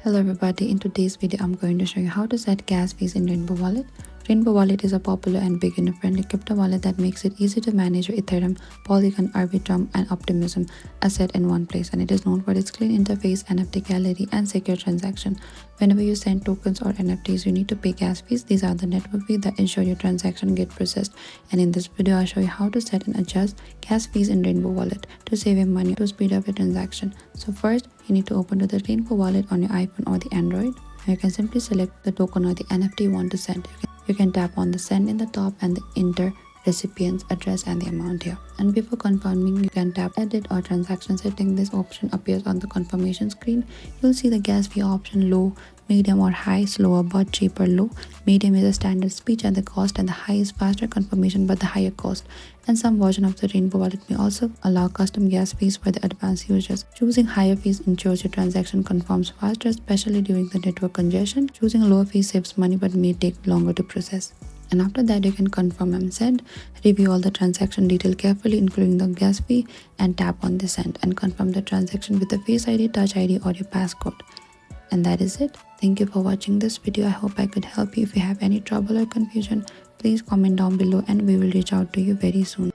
Hello everybody, in today's video I'm going to show you how to set gas fees in Rainbow Wallet. Rainbow Wallet is a popular and beginner-friendly crypto wallet that makes it easy to manage your Ethereum, Polygon, Arbitrum, and Optimism asset in one place, and it is known for its clean interface, NFT gallery, and secure transaction. Whenever you send tokens or NFTs, you need to pay gas fees. These are the network fees that ensure your transaction get processed. And in this video, I'll show you how to set and adjust gas fees in Rainbow Wallet to save you money to speed up your transaction. So first, you need to open to the Rainbow Wallet on your iPhone or the Android. You can simply select the token or the NFT you want to send. You can tap on the send in the top and the enter recipient's address and the amount here. And before confirming, you can tap edit or transaction setting. This option appears on the confirmation screen. You'll see the gas fee option: low, medium or high, slower but cheaper. Low, medium is a standard speech at the cost, and the high is faster confirmation but the higher cost. And some version of the Rainbow Wallet may also allow custom gas fees for the advanced users. Choosing higher fees ensures your transaction confirms faster, especially during the network congestion. Choosing lower fees saves money but may take longer to process. And after that, you can confirm and send. Review all the transaction detail carefully, including the gas fee, and tap on the send and confirm the transaction with the Face ID, Touch ID, or your passcode. And that is it. Thank you for watching this video. I hope I could help you. If you have any trouble or confusion, please comment down below and we will reach out to you very soon.